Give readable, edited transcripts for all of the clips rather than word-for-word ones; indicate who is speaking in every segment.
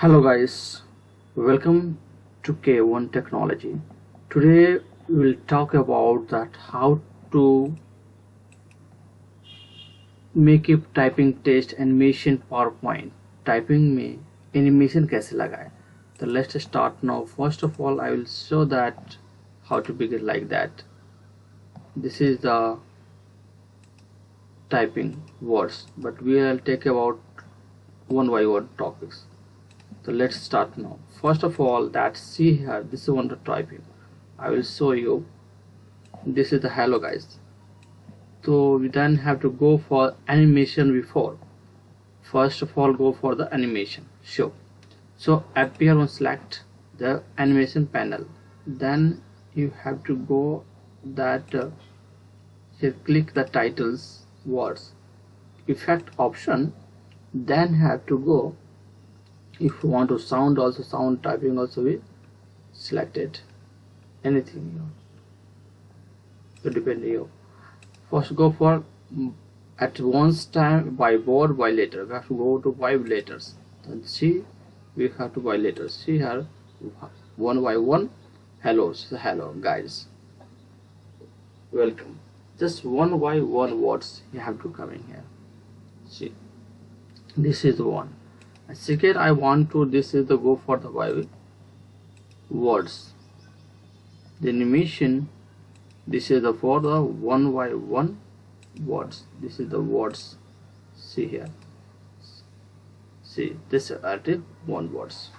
Speaker 1: Hello guys, welcome to K1 Technology. Today we will talk about that how to make a typing test animation PowerPoint. Typing में animation कैसे लगाएं? So let's start now. First of all, I will show that how to begin like that. This is the typing words, but we will take about one by one topics. So let's start now. First of all, that see here, this is one to typing. I will show you. This is the hello guys. So we then have to go for animation before. First of all, go for the animation. Show. So appear on select the animation panel. Then you have to go that here click the titles words effect option. Then have to go. If you want to sound also, sound typing also be selected. Anything you know. So depend on you. First go for at once time by word by letter. We have to go to by letters. Then see we have to by letters. See here one by one. Hello, so hello guys. Welcome. Just one by one words you have to come in here. See, this is one. Second, I want to this is the go for the by words. The animation. This is the for the one by one words. This is the words. See here. See this is one words.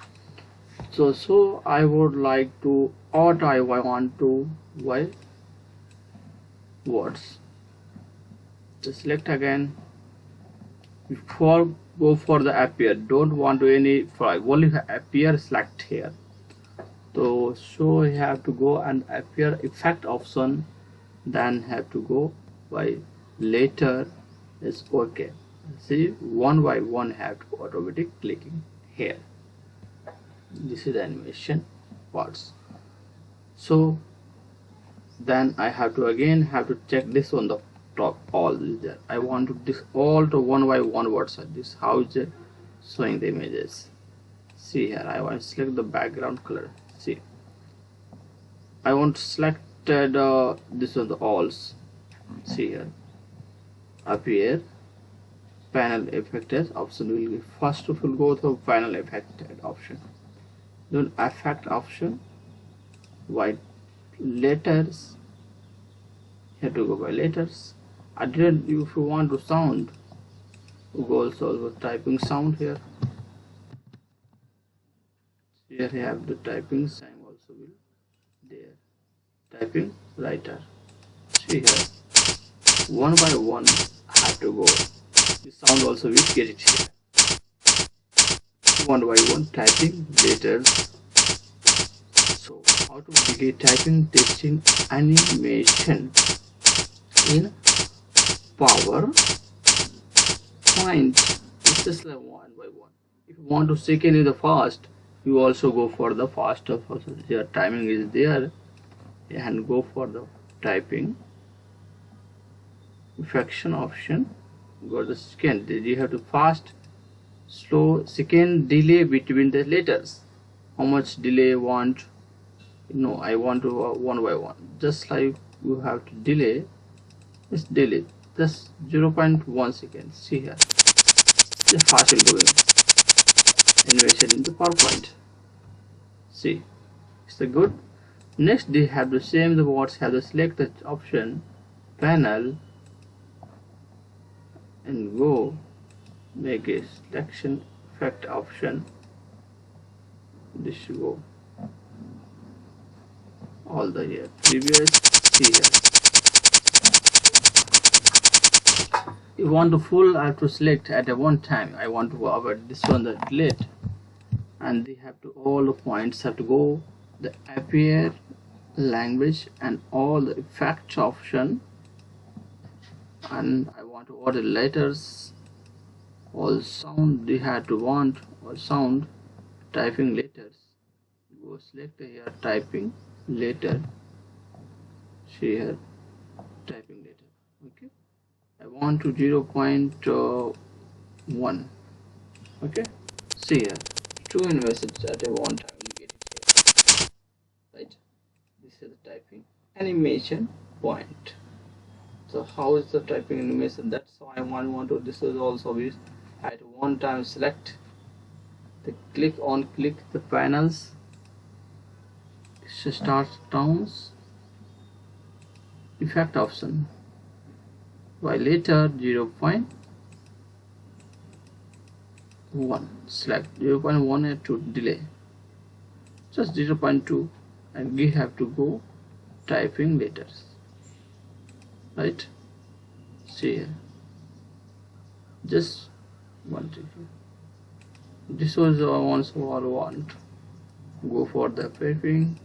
Speaker 1: So I would like to or I want to by words. Just select again. Before go for the appear. Don't want to any for only appear select here. So you have to go and appear effect option, then have to go by later is okay. See one by one have to automatic clicking here. This is the animation parts. So then I have to again have to check this on the top all is there. I want to this all to one by one words like this. How is it showing the images? See here I want to select the background color. See I want to select this on the alls. See here appear panel effects option will be first of all go to panel effected option, then effect option white letters. Here to go by letters. Again if you want to sound go also typing sound here. Here you have the typing sound also will there. Typing writer. See here one by one have to go. The sound also will get it here. One by one typing letters. So how to begin typing testing animation in PowerPoint. It's just like one by one. If you want to second in the fast, you also go for the faster. Your timing is there, and go for the typing fraction option. Go to the second. You have to fast, slow, second delay between the letters. How much delay you want? No, I want to one by one. Just like you have to delay. Let's delete just 0.1 seconds. See here the fast will going animation in the PowerPoint. See it's the good. Next they have the same the words have the select the option panel and go make a selection effect option. This should go all the here previous. See here you want to full I have to select at a one time. I want to avoid this one the delete, and they have to all the points have to go the appear language and all the effects option, and I want to order letters all sound. They have to want all sound typing letters. Go select here typing letter. See here typing letter. Okay, I want to 0.1. Okay, see here two animations at a one time. You get it here, right? This is the typing animation point. So how is the typing animation? That's why I want to. This is also is at one time select the click the panels, start towns, effect option. By later 0.1 select 0.1 to delay just 0.2 and we have to go typing letters, right? See here, just one two. This was the ones who I want. Go for the typing.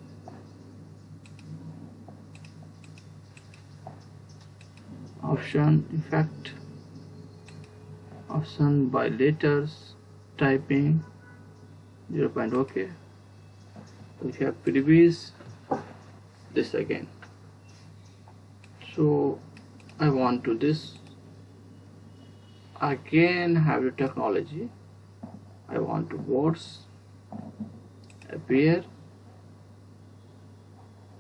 Speaker 1: Option effect option by letters typing 0. Okay, we have previous this again. So I want to this again have the technology. I want to words appear.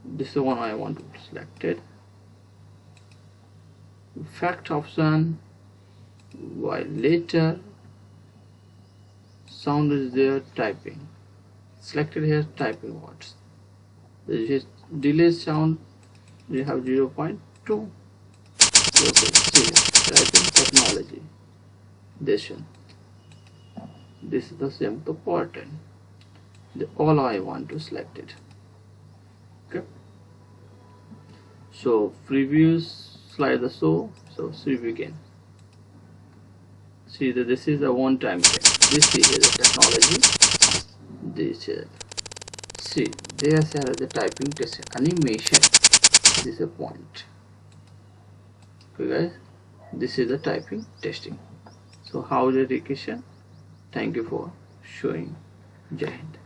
Speaker 1: This is the one I want to select it. Effect option while later sound is there typing selected here typing words. This is delay sound, we have 0.2. Okay, see typing technology. This is the same the pattern. All I want to select it. Okay, so previews slide the so see begin. See that this is a one time thing. This is the technology. This is see there's the typing test animation. This is a point. Okay guys, this is the typing testing. So how is the education? Thank you for showing. Jai Hind.